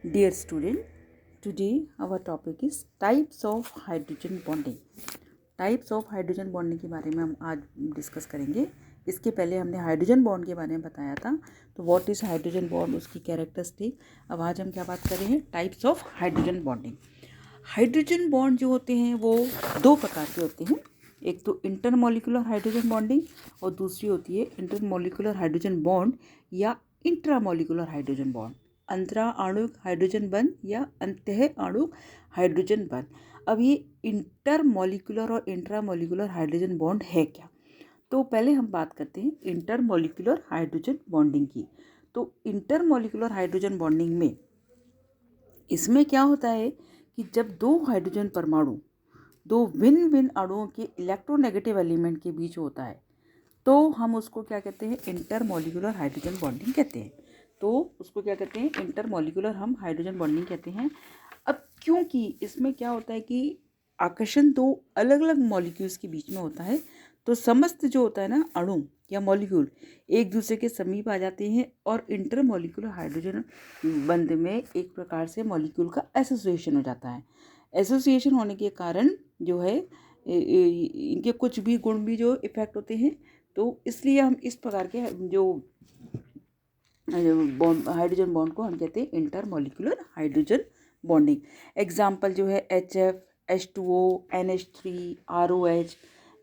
Dear student, today our topic is types of hydrogen bonding. Types of hydrogen bonding के बारे में हम आज डिस्कस करेंगे. इसके पहले हमने हाइड्रोजन बॉन्ड के बारे में बताया था. तो व्हाट इज़ हाइड्रोजन बॉन्ड, उसकी कैरेक्टरिस्टिक. अब आज हम क्या बात कर रहे हैं, types of hydrogen bonding. Hydrogen bond जो होते हैं वो दो प्रकार के होते हैं. एक तो इंटरमोलिकुलर हाइड्रोजन बॉन्डिंग और दूसरी होती है इंटरमोलिकुलर हाइड्रोजन बॉन्ड या इंट्रामोलिकुलर हाइड्रोजन बॉन्ड. अंतरा आणुक हाइड्रोजन बंध या अंतः आणुक हाइड्रोजन बंध. अब ये इंटरमोलिकुलर और इंट्रामोलिकुलर हाइड्रोजन बॉन्ड है क्या. तो पहले हम बात करते हैं इंटरमोलिकुलर हाइड्रोजन बॉन्डिंग की. तो इंटरमोलिकुलर हाइड्रोजन बॉन्डिंग में इसमें क्या होता है कि जब दो हाइड्रोजन परमाणु दो भिन्न भिन्न अणुओं के इलेक्ट्रोनेगेटिव एलिमेंट के बीच होता है तो हम उसको क्या कहते हैं, इंटरमोलिकुलर हाइड्रोजन बॉन्डिंग कहते हैं. तो उसको क्या कहते हैं, इंटरमोलिकुलर हम हाइड्रोजन बॉन्डिंग कहते हैं. अब क्योंकि इसमें क्या होता है कि आकर्षण दो अलग अलग मॉलिक्यूल्स के बीच में होता है तो समस्त जो होता है ना अणु या मॉलिक्यूल एक दूसरे के समीप आ जाते हैं और इंटरमोलिकुलर हाइड्रोजन बंध में एक प्रकार से मॉलिक्यूल का एसोसिएशन हो जाता है. एसोसिएशन होने के कारण जो है इनके कुछ भी गुण भी जो इफेक्ट होते हैं. तो इसलिए हम इस प्रकार के जो हाइड्रोजन बॉन्ड को हम कहते हैं इंटरमोलिकुलर हाइड्रोजन बॉन्डिंग. एग्जाम्पल जो है HF, H2O, NH3, ROH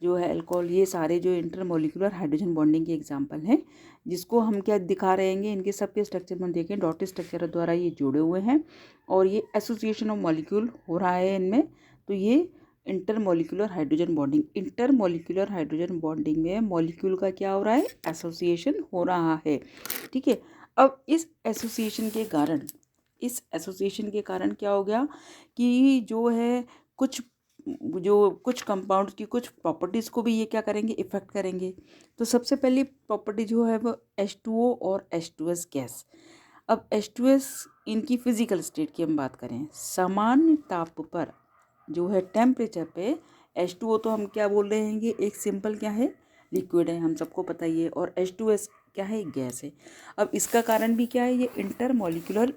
जो है अल्कोहल, ये सारे जो इंटरमोलिकुलर हाइड्रोजन बॉन्डिंग के एग्जाम्पल हैं. जिसको हम क्या दिखा रहे हैं, इनके सबके स्ट्रक्चर में देखें डॉटेड स्ट्रक्चर द्वारा ये जुड़े हुए हैं और ये एसोसिएशन ऑफ मॉलिक्यूल हो रहा है इनमें. तो ये intermolecular hydrogen bonding. Intermolecular hydrogen bonding में मॉलिक्यूल का क्या हो रहा है, एसोसिएशन हो रहा है. ठीक है. अब इस एसोसिएशन के कारण क्या हो गया कि जो है कुछ कंपाउंड्स की कुछ प्रॉपर्टीज़ को भी ये क्या करेंगे, इफेक्ट करेंगे. तो सबसे पहली प्रॉपर्टी जो है वो H2O और H2S गैस. अब H2S इनकी फिजिकल स्टेट की हम बात करें, सामान्य ताप पर जो है टेम्परेचर पे H2O तो हम क्या बोल रहे हैं, ये एक सिंपल क्या है, लिक्विड है, हम सबको पता ही है. और H2S क्या है, गैस है. अब इसका कारण भी क्या है, ये इंटरमोलिकुलर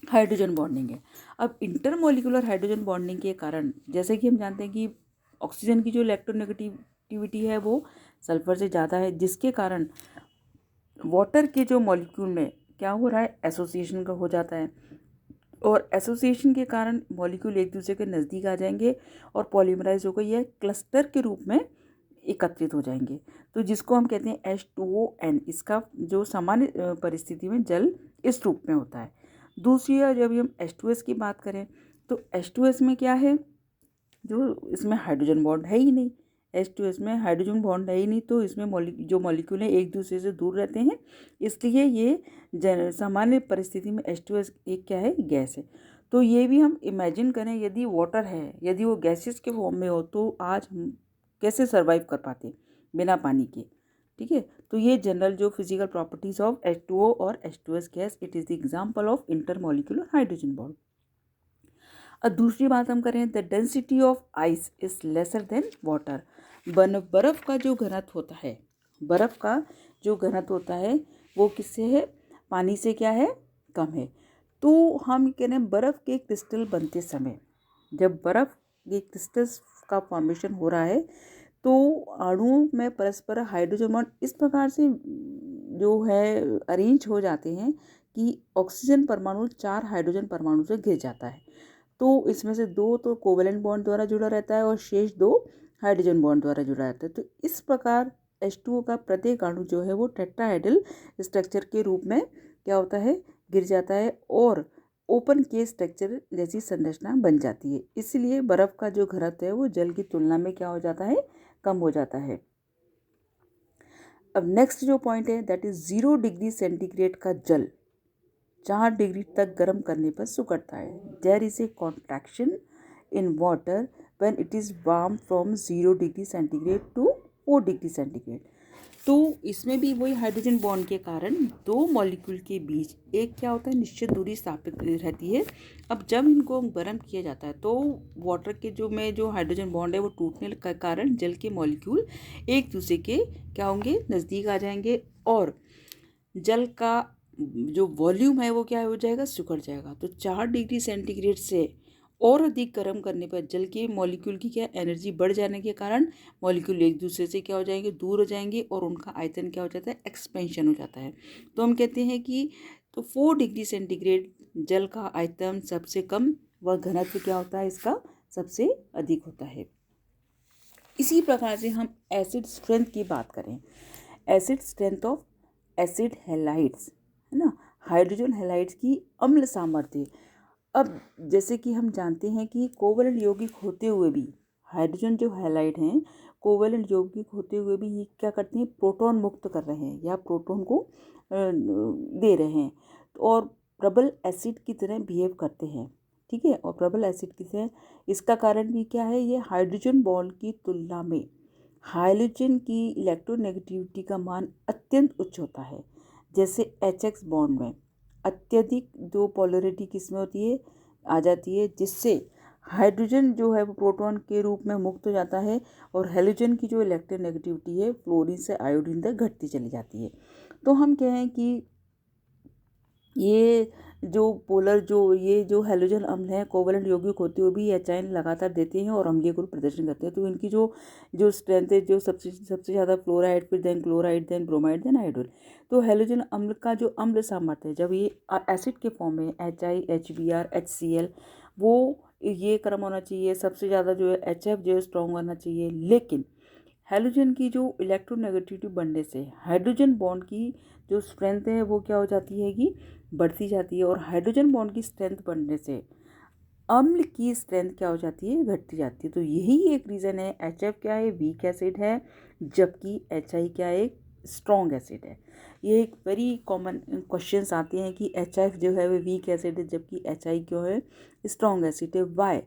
हाइड्रोजन बॉन्डिंग है. अब इंटरमोलिकुलर हाइड्रोजन बॉन्डिंग के कारण जैसे कि हम जानते हैं कि ऑक्सीजन की जो इलेक्ट्रोनेगेटिविटी है वो सल्फर से ज़्यादा है, जिसके कारण वाटर के जो मॉलिक्यूल में क्या हो रहा है, एसोसिएशन का हो जाता है. और एसोसिएशन के कारण मॉलिक्यूल एक दूसरे के नज़दीक आ जाएंगे और पॉलीमराइज होकर यह क्लस्टर के रूप में एकत्रित हो जाएंगे. तो जिसको हम कहते हैं H2ON. इसका जो सामान्य परिस्थिति में जल इस रूप में होता है. दूसरी जब हम H2S की बात करें तो H2S में क्या है, जो इसमें हाइड्रोजन बॉन्ड है ही नहीं. H2S में हाइड्रोजन बॉन्ड है ही नहीं तो इसमें जो मॉलिक्यूल हैं एक दूसरे से दूर रहते हैं. इसलिए ये सामान्य परिस्थिति में H2S एक क्या है, गैस है. तो ये भी हम इमेजिन करें, यदि वाटर है, यदि वो गैसेस के फॉर्म में हो तो आज हम कैसे सर्वाइव कर पाते बिना पानी के. ठीक है. तो ये जनरल जो फिजिकल प्रॉपर्टीज ऑफ H2O और H2S gas, it is the example of intermolecular hydrogen bond. अब दूसरी बात हम करें, the density of ice is lesser than water. बर्फ़ का जो घनत्व होता है, बर्फ़ का जो घनत्व होता है वो किससे है, पानी से क्या है, कम है. तो हम कह रहे हैं बर्फ़ के क्रिस्टल बनते समय, जब बर्फ़ के क्रिस्टल्स का फॉर्मेशन हो रहा है तो अणुओं में परस्पर हाइड्रोजन बॉन्ड इस प्रकार से जो है अरेंज हो जाते हैं कि ऑक्सीजन परमाणु 4 हाइड्रोजन परमाणु से घिर जाता है. तो इसमें से 2 तो कोवेलेंट बॉन्ड द्वारा जुड़ा रहता है और शेष 2 हाइड्रोजन बॉन्ड द्वारा जुड़ा रहता है. तो इस प्रकार H2O का प्रत्येक अणु जो है वो टेट्राहेड्रल स्ट्रक्चर के रूप में क्या होता है, गिर जाता है और ओपन केस स्ट्रक्चर जैसी संरचना बन जाती है. इसलिए बर्फ़ का जो घनत्व है वो जल की तुलना में क्या हो जाता है, कम हो जाता है. अब नेक्स्ट जो पॉइंट है दैट इज़ 0 डिग्री सेंटीग्रेड का जल 4 डिग्री तक गर्म करने पर सुखड़ता है. There is a contraction in water when it is warm from 0 degree centigrade to 4 degree centigrade. तो इसमें भी वही हाइड्रोजन बॉन्ड के कारण दो मॉलिक्यूल के बीच एक क्या होता है, निश्चित दूरी स्थापित रहती है. अब जब इनको गर्म किया जाता है तो वाटर के जो हाइड्रोजन बॉन्ड है वो टूटने के कारण जल के मॉलिक्यूल एक दूसरे के क्या होंगे, नज़दीक आ जाएंगे और जल का जो वॉल्यूम है वो क्या हो जाएगा, सिकुड़ जाएगा। तो 4 डिग्री सेंटीग्रेड से और अधिक गर्म करने पर जल के मॉलिक्यूल की क्या एनर्जी बढ़ जाने के कारण मॉलिक्यूल एक दूसरे से क्या हो जाएंगे, दूर हो जाएंगे और उनका आयतन क्या हो जाता है, एक्सपेंशन हो जाता है। तो हम कहते हैं कि तो 4 डिग्री सेंटीग्रेड जल का आयतन सबसे कम व घनत्व क्या होता है, इसका सबसे अधिक होता है। इसी प्रकार से हम एसिड स्ट्रेंथ की बात करें, acid strength of acid halides, है ना, हाइड्रोजन हैलाइड्स की अम्ल सामर्थ्य। अब जैसे कि हम जानते हैं कि कोवलेंट यौगिक होते हुए भी हाइड्रोजन जो हैलाइड हैं, कोवलेंट यौगिक होते हुए भी ये क्या करते हैं, प्रोटॉन मुक्त कर रहे हैं या प्रोटॉन को दे रहे हैं और प्रबल एसिड की तरह बिहेव करते हैं। ठीक है, और प्रबल एसिड की तरह, इसका कारण भी क्या है, ये हाइड्रोजन बॉन्ड की तुलना में हाइड्रोजन की इलेक्ट्रोनेगेटिविटी का मान अत्यंत उच्च होता है। जैसे HX बॉन्ड में अत्यधिक जो पोलरिटी किसमें होती है, आ जाती है, जिससे हाइड्रोजन जो है वो प्रोटॉन के रूप में मुक्त हो जाता है और हेलोजन की जो इलेक्ट्रोनेगेटिविटी है फ्लोरीन से आयोडीन तक घटती चली जाती है। तो हम कहें कि ये जो पोलर जो ये जो हैलोजन अम्ल हैं कोवलेंट यौगिक होते हुए भी एच आयन लगातार देते हैं और अम्लीय गुण प्रदर्शन करते हैं। तो इनकी जो जो स्ट्रेंथ है, जो सबसे सबसे ज़्यादा फ्लोराइड, फिर then chloride, then bromide, then iodine. तो हैलोजन अम्ल का जो अम्ल सामर्थ्य है, जब ये एसिड के फॉर्म में HI, HBr, HCl, वो ये क्रम होना चाहिए। सबसे ज़्यादा जो है HF जो है स्ट्रॉन्ग होना चाहिए। लेकिन हैलोजन की जो इलेक्ट्रोनेगेटिविटी बढ़ने से हाइड्रोजन बॉन्ड की जो स्ट्रेंथ है वो क्या हो जाती है कि बढ़ती जाती है और हाइड्रोजन बॉन्ड की स्ट्रेंथ बढ़ने से अम्ल की स्ट्रेंथ क्या हो जाती है, घटती जाती है। तो यही एक रीज़न है, HF क्या है, वीक एसिड है, जबकि HI क्या है, स्ट्रॉन्ग एसिड है। ये एक वेरी कॉमन क्वेश्चंस आते हैं कि HF जो है वो वीक एसिड है जबकि HI क्यों है, स्ट्रॉन्ग एसिड है। वाई,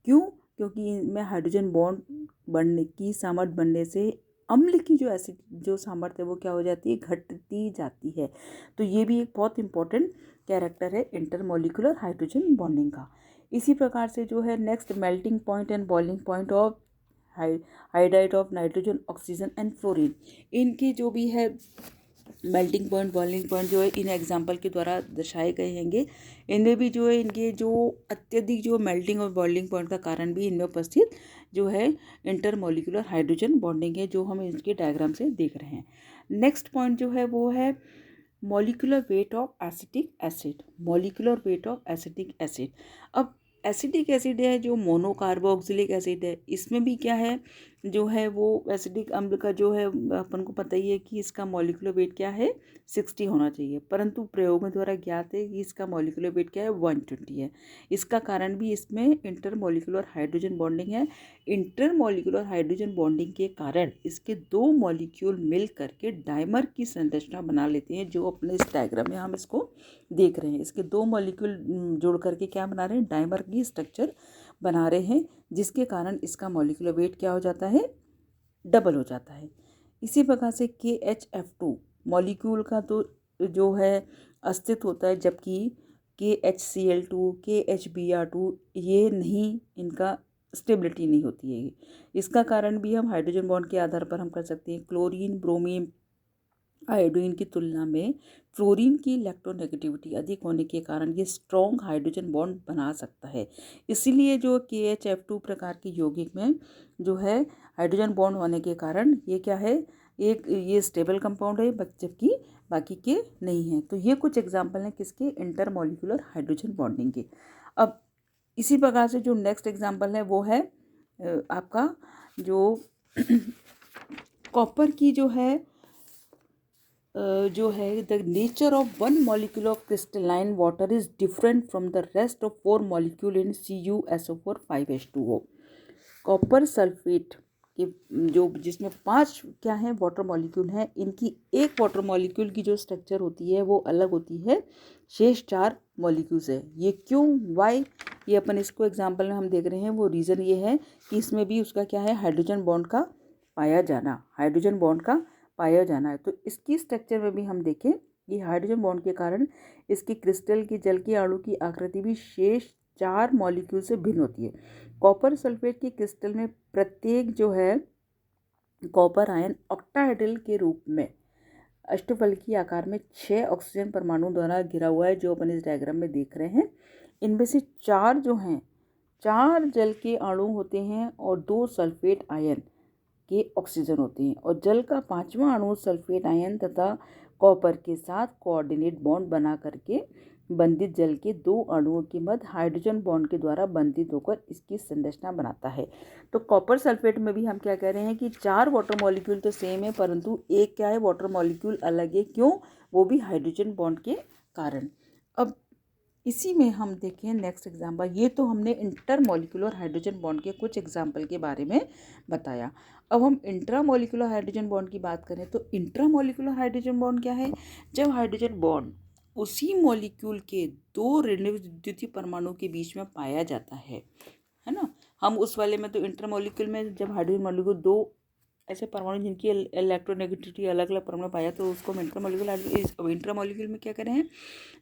क्यों, क्योंकि इनमें हाइड्रोजन बॉन्ड बढ़ने की सामर्थ्य बढ़ने से अम्ल की जो एसिड जो सामर्थ्य है वो क्या हो जाती है, घटती जाती है। तो ये भी एक बहुत इंपॉर्टेंट कैरेक्टर है इंटरमोलिकुलर हाइड्रोजन बॉन्डिंग का। इसी प्रकार से जो है next melting point and boiling point of hydride of nitrogen, oxygen and fluorine, इनके जो भी है मेल्टिंग पॉइंट, बॉइलिंग पॉइंट जो है इन एग्जाम्पल के द्वारा दर्शाए गए हैंगे। इनमें भी जो है इनके जो अत्यधिक जो मेल्टिंग और बॉइलिंग पॉइंट का कारण भी इनमें उपस्थित जो है इंटरमोलिकुलर हाइड्रोजन बॉन्डिंग है, जो हम इसके डायग्राम से देख रहे हैं। नेक्स्ट पॉइंट जो है वो है molecular weight of acetic acid, molecular weight of acetic acid. अब एसिटिक एसिड है जो मोनोकार्बोक्सिलिक एसिड है, इसमें भी क्या है जो है वो एसिडिक अम्ल का जो है अपन को पता ही है कि इसका मॉलिक्यूलर वेट क्या है, 60 होना चाहिए, परंतु प्रयोगों द्वारा ज्ञात है कि इसका मॉलिक्यूलर वेट क्या है, 120 है। इसका कारण भी इसमें इंटरमोलिकुलर हाइड्रोजन बॉन्डिंग है। इंटरमोलिकुलर हाइड्रोजन बॉन्डिंग के कारण इसके दो मॉलिक्यूल मिल करके डाइमर की संरचना बना लेते हैं, जो अपने इस डायग्राम में हम इसको देख रहे हैं। इसके दो मॉलिक्यूल जोड़ करके क्या बना रहे हैं, डाइमर की स्ट्रक्चर बना रहे हैं, जिसके कारण इसका मॉलिक्यूलर वेट क्या हो जाता है, डबल हो जाता है। इसी प्रकार से KHF2 मॉलिक्यूल का तो जो है अस्तित्व होता है, जबकि KHCl2, KHBr2 ये नहीं, इनका स्टेबिलिटी नहीं होती है। इसका कारण भी हम हाइड्रोजन बॉन्ड के आधार पर हम कर सकते हैं। क्लोरीन, ब्रोमीन, आयोडीन की तुलना में फ्लोरीन की इलेक्ट्रोनेगेटिविटी अधिक होने के कारण ये स्ट्रॉन्ग हाइड्रोजन बॉन्ड बना सकता है। इसीलिए जो KHF2 प्रकार की यौगिक में जो है हाइड्रोजन बॉन्ड होने के कारण ये क्या है, एक ये स्टेबल कंपाउंड है, जबकि बाकी के नहीं हैं। तो ये कुछ एग्जाम्पल हैं किसके, इंटरमोलिकुलर हाइड्रोजन बॉन्डिंग के। अब इसी प्रकार से जो नेक्स्ट एग्जाम्पल है वो है आपका जो कॉपर की जो है the nature of one molecule of crystalline water is different from the rest of 4 molecule in CuSO4 5H2O। Copper sulphate के जो जिसमें 5 क्या है वाटर मॉलिक्यूल हैं, इनकी एक वाटर मॉलिक्यूल की जो स्ट्रक्चर होती है वो अलग होती है शेष 4 मॉलिक्यूल से। ये क्यों, वाई, ये अपन इसको एग्जाम्पल में हम देख रहे हैं। वो रीज़न ये है कि इसमें भी उसका क्या है, हाइड्रोजन बॉन्ड का पाया जाना, हाइड्रोजन बॉन्ड का पाया जाना है। तो इसकी स्ट्रक्चर में भी हम देखें कि हाइड्रोजन बॉन्ड के कारण इसकी क्रिस्टल की जल के अणु की आकृति भी शेष 4 मॉलिक्यूल से भिन्न होती है। कॉपर सल्फेट की क्रिस्टल में प्रत्येक जो है कॉपर आयन ऑक्टाहेड्रल के रूप में अष्टफलकीय आकार में 6 ऑक्सीजन परमाणु द्वारा घिरा हुआ है, जो अपन इस डायग्राम में देख रहे हैं। इनमें से 4 जो हैं, 4 जल के अणु होते हैं और 2 सल्फेट आयन के ऑक्सीजन होते हैं, और जल का 5वां अणु सल्फेट आयन तथा कॉपर के साथ कोऑर्डिनेट बॉन्ड बना करके बंधित जल के 2 अणुओं के मध्य हाइड्रोजन बॉन्ड के द्वारा बंधित होकर इसकी संरचना बनाता है। तो कॉपर सल्फेट में भी हम क्या कह रहे हैं कि 4 वाटर मॉलिक्यूल तो सेम है, परंतु एक क्या है, वाटर मॉलिक्यूल अलग है। क्यों? वो भी हाइड्रोजन बॉन्ड के कारण। अब इसी में हम देखें नेक्स्ट एग्जाम्पल। ये तो हमने इंटरमॉलिक्यूलर हाइड्रोजन बॉन्ड के कुछ एग्जाम्पल के बारे में बताया। अब हम इंट्रामॉलिक्यूलर हाइड्रोजन बॉन्ड की बात करें तो इंट्रामॉलिक्यूलर हाइड्रोजन बॉन्ड क्या है? जब हाइड्रोजन बॉन्ड उसी मॉलिक्यूल के 2 ऋणात्मक द्वितीय परमाणु के बीच में पाया जाता है ना। हम उस वाले में तो इंटरमॉलिक्यूल में जब हाइड्रोजन मॉलिक्यूल 2 ऐसे परमाणु जिनकी इलेक्ट्रोनेगेटिविटी अलग अलग परमाणु पाया, तो उसको हम इंटरमॉलिक्यूल। इंटरमॉलिक्यूल में क्या करें हैं,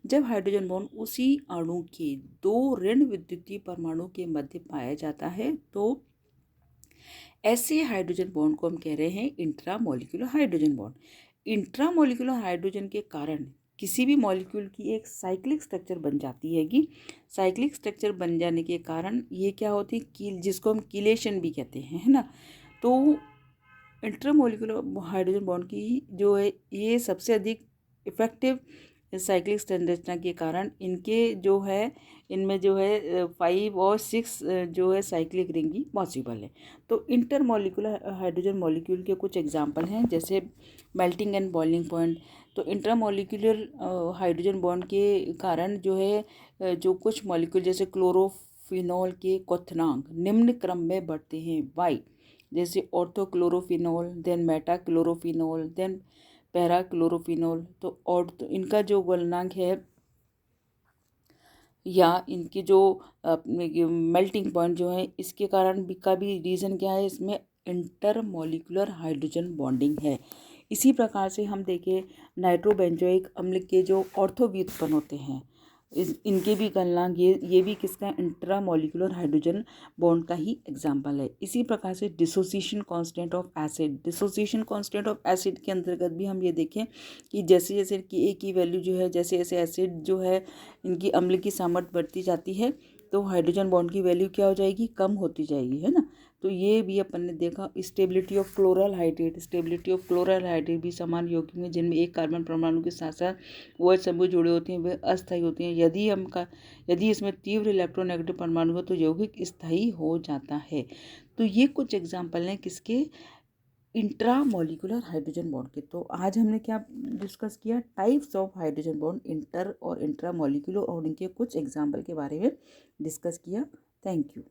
जब हाइड्रोजन बॉन्ड उसी अणु के 2 ऋण विद्युतीय परमाणु के मध्य पाया जाता है, तो ऐसे हाइड्रोजन बॉन्ड को हम कह रहे हैं intramolecular hydrogen bond. Intramolecular hydrogen के कारण किसी भी मॉलिक्यूल की एक साइक्लिक स्ट्रक्चर बन जाती है कि साइक्लिक स्ट्रक्चर बन जाने के कारण ये क्या होती है, जिसको हम कीलेशन भी कहते हैं, है ना। तो इंटरमॉलिक्यूलर हाइड्रोजन बॉन्ड की जो है ये सबसे अधिक इफेक्टिव साइक्लिक संरचना के कारण इनके जो है, इनमें जो है 5 और 6 जो है साइक्लिक रिंग ही पॉसिबल है। तो इंटरमॉलिक्यूलर हाइड्रोजन मॉलिक्यूल के कुछ एग्जांपल हैं, जैसे मेल्टिंग एंड बॉइलिंग पॉइंट। तो इंटरमॉलिक्यूलर हाइड्रोजन बॉन्ड के कारण जो है जो कुछ मॉलिक्यूल जैसे क्लोरोफिनॉल के क्वथनांक निम्न क्रम में बढ़ते हैं, वाई, जैसे ऑर्थोक्लोरोफिनॉल, देन मेटाक्लोरोफिनॉल, देन पैराक्लोरोफिनॉल। तो और तो इनका जो गलनांक है या इनकी जो मेल्टिंग पॉइंट जो है, इसके कारण भी का भी रीज़न क्या है, इसमें इंटरमॉलिक्यूलर हाइड्रोजन बॉन्डिंग है। इसी प्रकार से हम देखें नाइट्रोबेंजोइक अम्ल के जो ऑर्थो व्युत्पन्न होते हैं, इनके भी गलनांक ये भी किसका इंट्रामॉलिक्यूलर हाइड्रोजन बॉन्ड का ही एग्जाम्पल है। इसी प्रकार से dissociation constant of acid, dissociation constant of acid के अंतर्गत भी हम ये देखें कि जैसे जैसे कि ए की वैल्यू जो है, जैसे जैसे एसिड जो है इनकी अम्ल की सामर्थ्य बढ़ती जाती है, तो हाइड्रोजन बॉन्ड की वैल्यू क्या हो जाएगी, कम होती जाएगी, है ना। तो ये भी अपन ने देखा। Stability of chloral hydrate, stability of chloral hydrate भी समान यौगिक में जिनमें एक कार्बन परमाणु के साथ साथ OH समूह जुड़े होते हैं, वे अस्थायी होते हैं। यदि इसमें तीव्र इलेक्ट्रोनेगेटिव परमाणु हो तो यौगिक स्थायी हो जाता है। तो ये कुछ एग्जाम्पल हैं किसके, इंट्रामॉलिक्यूलर हाइड्रोजन बॉन्ड के। तो आज हमने क्या डिस्कस किया, types of hydrogen bond, inter और इंट्रामॉलिक्यूलर, और इनके कुछ एग्जाम्पल के बारे में डिस्कस किया। Thank you.